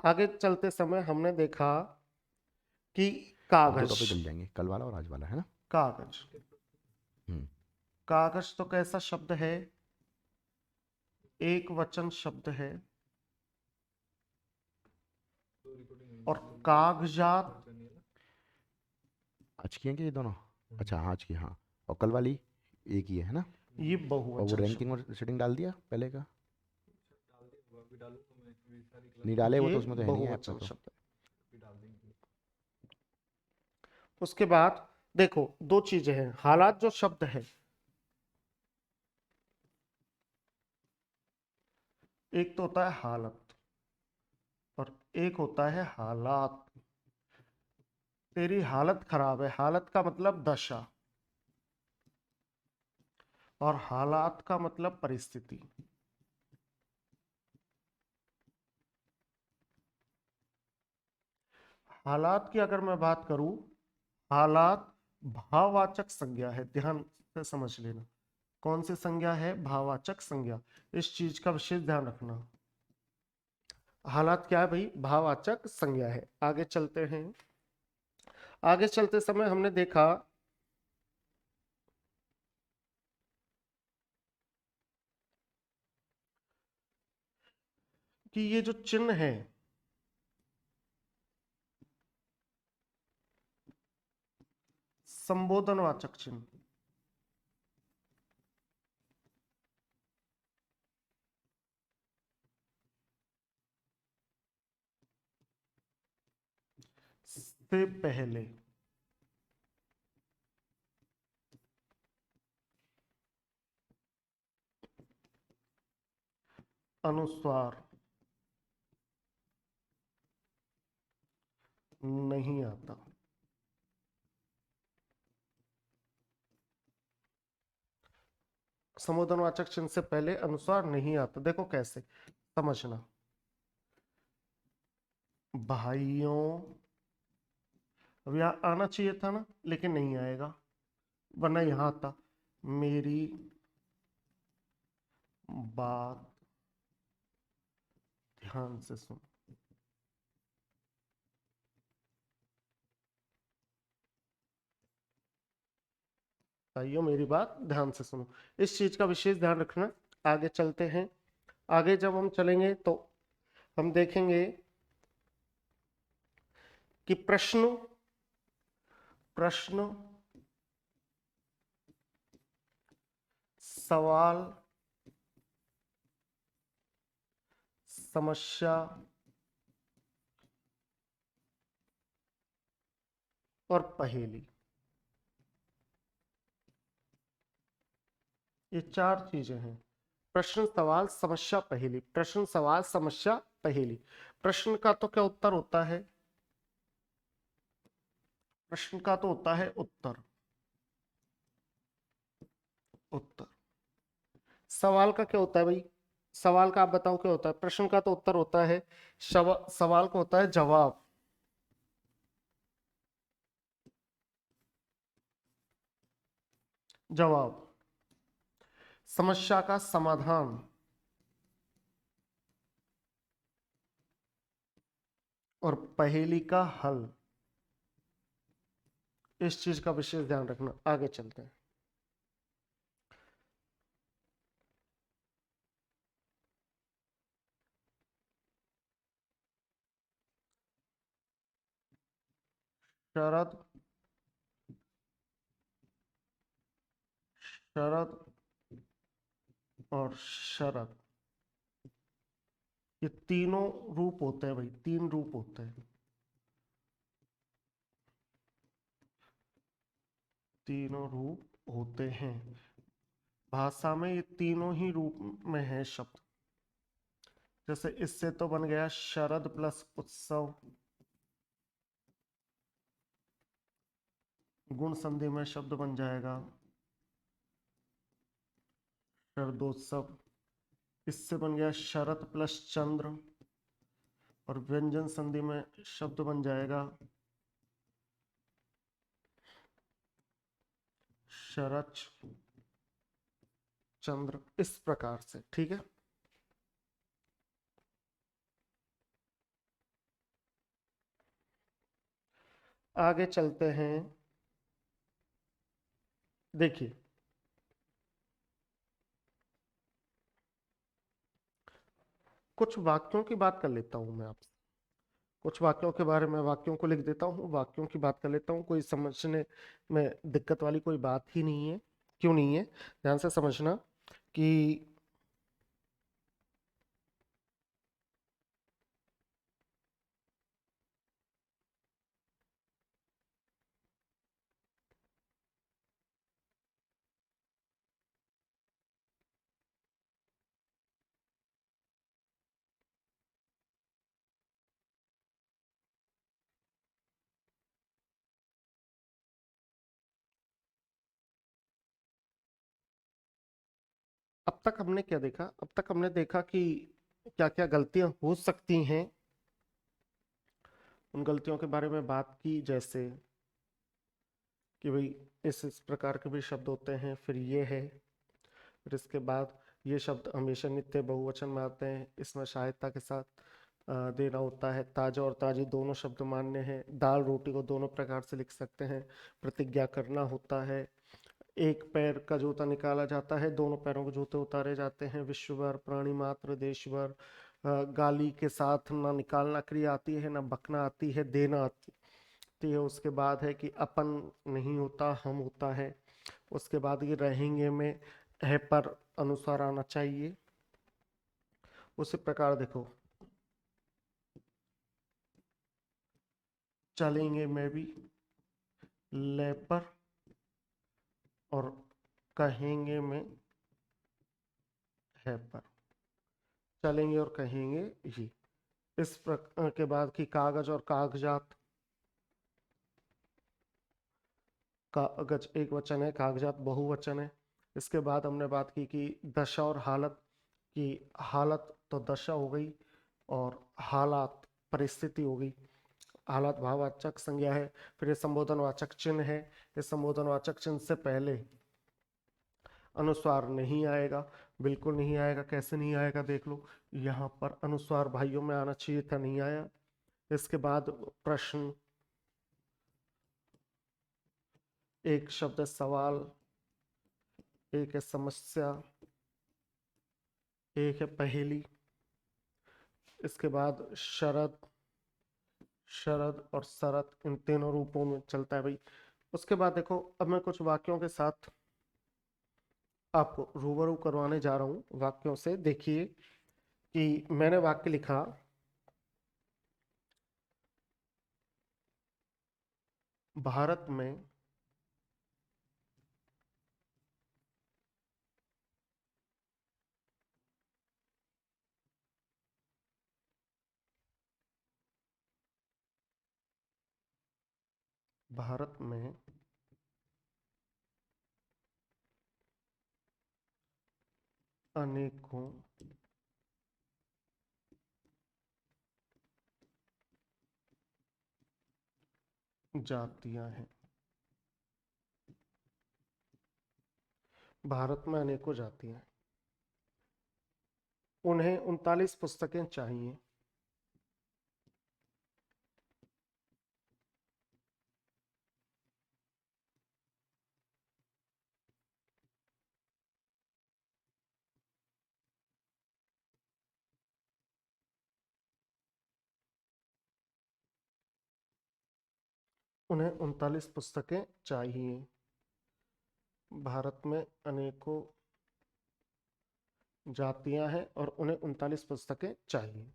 आगे चलते समय हमने देखा कि अब 2 कागज, टॉपिक मिल जाएंगे, कल वाला और आज वाला, है ना? कागज, हुँ। कागज तो कैसा शब्द है? एक वचन शब्द है। और कागजात, आज की हैं क्या ये दोनों? अच्छा हाँ, आज की, हाँ। और कल वाली एक ही है ना? ये और वो बहुवचन रैंकिंग शब्द और सेटिंग डाल दिया पहले का? नहीं है। डाले, वो ये तो उसमें तो है नहीं ऐप में बहुवचन तो। शब्द है। उसके बाद देखो दो चीजें हैं। हालात जो शब्द है, एक तो होता है हालत और एक होता है हालात। तेरी हालत खराब है, हालत का मतलब दशा, और हालात का मतलब परिस्थिति। हालात की अगर मैं बात करूं, हालात भाववाचक संज्ञा है, ध्यान से समझ लेना। कौन सी संज्ञा है? भाववाचक संज्ञा। इस चीज का विशेष ध्यान रखना। हालात क्या है भाई? भाववाचक संज्ञा है। आगे चलते हैं। आगे चलते समय हमने देखा कि ये जो चिन्ह है, संबोधनवाचक चिन्ह, से पहले अनुस्वार नहीं आता। संबोधनवाचक चिन्ह से पहले अनुस्वार नहीं आता। देखो कैसे समझना। भाइयों, अब यहाँ आना चाहिए था ना, लेकिन नहीं आएगा, वरना यहाँ आता। मेरी बात ध्यान से सुन। भाइयों मेरी बात ध्यान से सुनो। इस चीज का विशेष ध्यान रखना। आगे चलते हैं। आगे जब हम चलेंगे तो हम देखेंगे कि प्रश्न, प्रश्न, सवाल, समस्या और पहेली, ये चार चीजें हैं। प्रश्न, सवाल, समस्या, पहेली। प्रश्न, सवाल, समस्या, पहेली। प्रश्न का तो क्या उत्तर होता है? प्रश्न का तो होता है उत्तर, उत्तर। सवाल का क्या होता है भाई? सवाल का आप बताओ क्या होता है? प्रश्न का तो उत्तर होता है, सवाल का होता है जवाब, जवाब। समस्या का समाधान, और पहेली का हल। इस चीज का विशेष ध्यान रखना। आगे चलते हैं। शरद, शरद और शरद, ये तीनों रूप होते हैं भाई, तीन रूप होते हैं, तीनों रूप होते हैं भाषा में। ये तीनों ही रूप में है शब्द। जैसे इससे तो बन गया शरद प्लस उत्सव, गुण संधि में शब्द बन जाएगा शरदोत्सव। इससे बन गया शरद प्लस चंद्र, और व्यंजन संधि में शब्द बन जाएगा शरद चंद्र। इस प्रकार से, ठीक है। आगे चलते हैं। देखिए, कुछ वाक्यों की बात कर लेता हूं मैं आपसे, कुछ वाक्यों के बारे में, वाक्यों को लिख देता हूँ, वाक्यों की बात कर लेता हूँ। कोई समझने में दिक्कत वाली कोई बात ही नहीं है। क्यों नहीं है? ध्यान से समझना कि अब तक हमने क्या देखा? अब तक हमने देखा कि क्या क्या गलतियां हो सकती हैं, उन गलतियों के बारे में बात की। जैसे कि भाई इस प्रकार के भी शब्द होते हैं, फिर ये है, फिर इसके बाद ये शब्द हमेशा नित्य बहुवचन में आते हैं, इसमें सहायता के साथ देना होता है। ताजा और ताजी दोनों शब्द मान्य हैं। दाल रोटी को दोनों प्रकार से लिख सकते हैं। प्रतिज्ञा करना होता है। एक पैर का जूता निकाला जाता है, दोनों पैरों के जूते उतारे जाते हैं। विश्वभर, प्राणी मात्र, देशभर। गाली के साथ ना निकालना क्रिया आती है, ना बकना आती है, देना आती है। उसके बाद है कि अपन नहीं होता, हम होता है। उसके बाद ये रहेंगे में है पर अनुसार आना चाहिए। उसी प्रकार देखो, चलेंगे में भी ले पर, और कहेंगे में है पर। चलेंगे और कहेंगे ही। इस प्रकार के बाद की कागज और कागजात, कागज एक वचन है, कागजात बहुवचन है। इसके बाद हमने बात की कि दशा और हालत की। हालत तो दशा हो गई, और हालात परिस्थिति हो गई। हालत भाववाचक संज्ञा है। फिर ये संबोधनवाचक चिन्ह है। इस संबोधनवाचक चिन्ह से पहले अनुस्वार नहीं आएगा, बिल्कुल नहीं आएगा। कैसे नहीं आएगा देख लो, यहाँ पर अनुस्वार भाइयों में आना चाहिए था, नहीं आया। इसके बाद प्रश्न, एक शब्द है सवाल, एक है समस्या, एक है पहेली। इसके बाद शरद, शरद और शरत, इन तीनों रूपों में चलता है भाई। उसके बाद देखो, अब मैं कुछ वाक्यों के साथ आपको रूबरू करवाने जा रहा हूं। वाक्यों से देखिए कि मैंने वाक्य लिखा, भारत में भारत में अनेकों जातियां हैं। भारत में अनेकों जातियां हैं। उन्हें 39 पुस्तकें चाहिए। उन्हें 39 पुस्तकें चाहिए। भारत में अनेकों जातियां हैं और उन्हें 39 पुस्तकें चाहिए।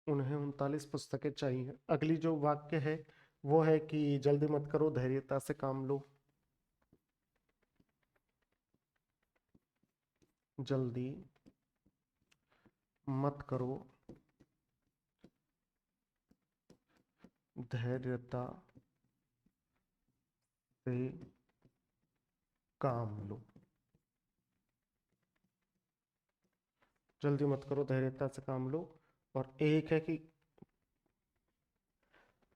उन्हें 39 पुस्तकें चाहिए। अगली जो वाक्य है वो है कि जल्दी मत करो, धैर्यता से काम लो। जल्दी मत करो, धैर्यता से काम लो। जल्दी मत करो, धैर्यता से काम लो। और एक है कि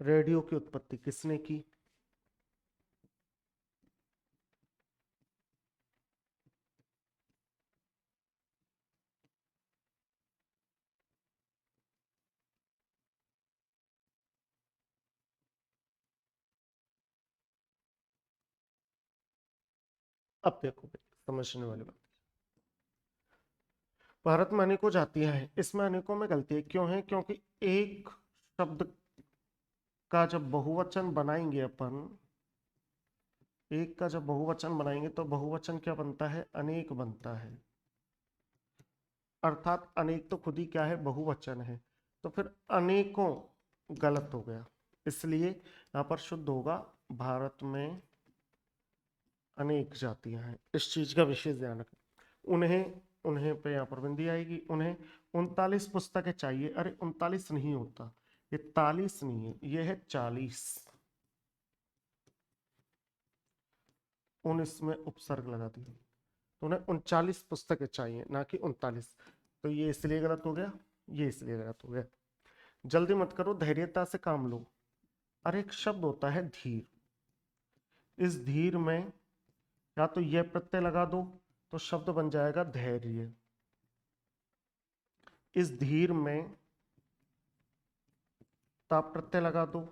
रेडियो की उत्पत्ति किसने की? अब देखो समझने वाली बात, भारत में अनेकों जातियां हैं, इसमें अनेकों में गलती है। क्यों है? क्योंकि एक शब्द का जब बहुवचन बनाएंगे अपन, एक का जब बहुवचन बनाएंगे तो बहुवचन क्या बनता है? अनेक बनता है। अर्थात अनेक तो खुद ही क्या है? बहुवचन है। तो फिर अनेकों गलत हो गया, इसलिए यहाँ पर शुद्ध होगा भारत में अनेक जातियां हैं। इस चीज का विशेष ध्यान रखें। उन्हें उन्हें पे यहाँ पर बिंदी आएगी। उन्हें 39 पुस्तकें चाहिए। अरे 39 नहीं होता, ये 40 नहीं है, ये है 40। 19 में उपसर्ग लगा दिया, तो उन्हें 39 पुस्तकें चाहिए, ना कि 39। तो ये इसलिए गलत हो गया, ये इसलिए गलत हो गया। जल्दी मत करो, धैर्यता से काम लो। अरे एक शब्द होता है धीर, इस धीर में या तो यह प्रत्यय लगा दो तो शब्द बन जाएगा धैर्य। इस धीर में ता प्रत्यय लगा दो,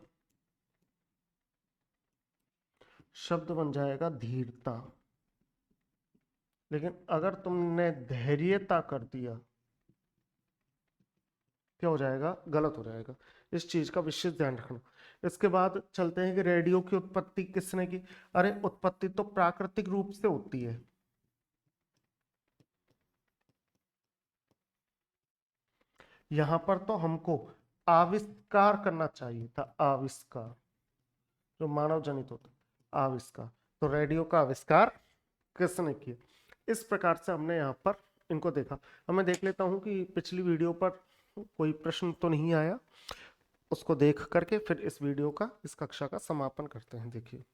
शब्द बन जाएगा धीरता। लेकिन अगर तुमने धैर्यता कर दिया, क्या हो जाएगा? गलत हो जाएगा। इस चीज का विशेष ध्यान रखना। इसके बाद चलते हैं कि रेडियो की उत्पत्ति किसने की? अरे उत्पत्ति तो प्राकृतिक रूप से होती है। यहां पर तो हमको आविष्कार करना चाहिए था, आविष्कार, जो मानव जनित होता है, आविष्कार। तो रेडियो का आविष्कार किसने किया? इस प्रकार से हमने यहाँ पर इनको देखा। अब मैं देख लेता हूँ कि पिछली वीडियो पर कोई प्रश्न तो नहीं आया, उसको देख करके फिर इस वीडियो का, इस कक्षा का समापन करते हैं। देखिए,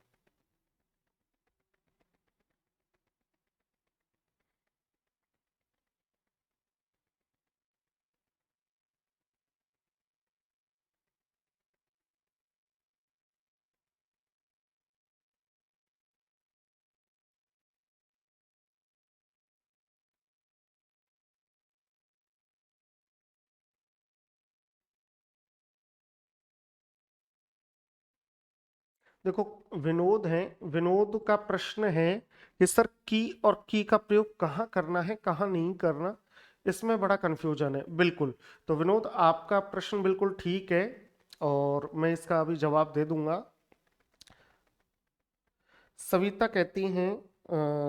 देखो विनोद है, विनोद का प्रश्न है कि सर की और की का प्रयोग कहाँ करना है, कहाँ नहीं करना, इसमें बड़ा कंफ्यूजन है। बिल्कुल, तो विनोद आपका प्रश्न बिल्कुल ठीक है और मैं इसका अभी जवाब दे दूंगा। सविता कहती हैं,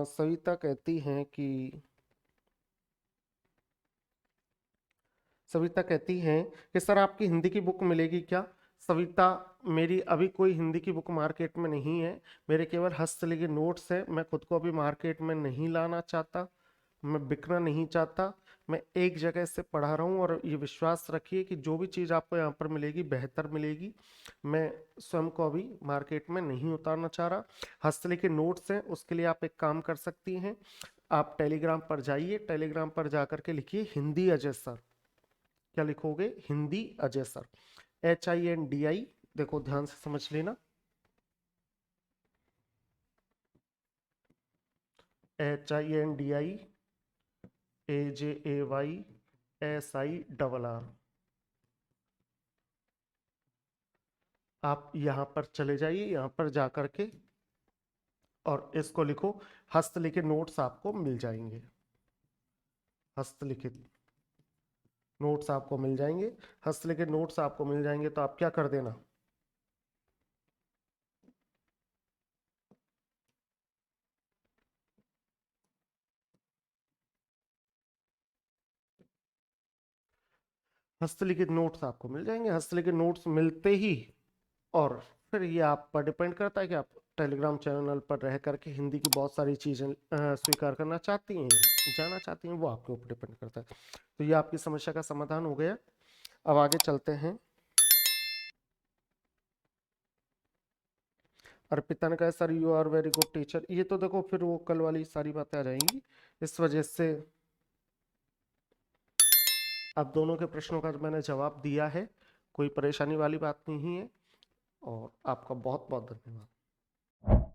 सविता कहती हैं कि, सविता कहती हैं कि सर आपकी हिंदी की बुक मिलेगी क्या? सविता, मेरी अभी कोई हिंदी की बुक मार्केट में नहीं है, मेरे केवल हस्तलिखित नोट्स है। मैं खुद को अभी मार्केट में नहीं लाना चाहता, मैं बिकना नहीं चाहता। मैं एक जगह से पढ़ा रहा हूँ और ये विश्वास रखिए कि जो भी चीज़ आपको यहाँ पर मिलेगी बेहतर मिलेगी। मैं स्वयं को अभी मार्केट में नहीं उतारना चाह रहा। हस्तलिखित नोट्स हैं, उसके लिए आप एक काम कर सकती हैं, आप टेलीग्राम पर जाइए, टेलीग्राम पर जाकर के लिखिए हिंदी अजय सर। क्या लिखोगे? Hindi Ajay sir, HINDI। देखो ध्यान से समझ लेना, HINDI AJAYSIRR। आप यहाँ पर चले जाइए, यहाँ पर जा करके और इसको लिखो, हस्तलिखित नोट्स आपको मिल जाएंगे। हस्तलिखित नोट्स आपको मिल जाएंगे। हस्तलिखित नोट्स आपको मिल जाएंगे तो आप क्या कर देना, हस्तलिखित नोट्स आपको मिल जाएंगे। हस्तलिखित नोट्स मिलते ही और फिर ये आप पर डिपेंड करता है कि आप टेलीग्राम चैनल पर रह करके हिंदी की बहुत सारी चीज़ें स्वीकार करना चाहती हैं, जाना चाहती हैं, वो आपके ऊपर डिपेंड करता है। तो ये आपकी समस्या का समाधान हो गया। अब आगे चलते हैं। अर्पिता ने कहा sir you are very good teacher. ये तो देखो फिर वो कल वाली सारी बातें आ जाएंगी, इस वजह से अब दोनों के प्रश्नों का मैंने जवाब दिया है, कोई परेशानी वाली बात नहीं है। और आपका बहुत बहुत धन्यवाद।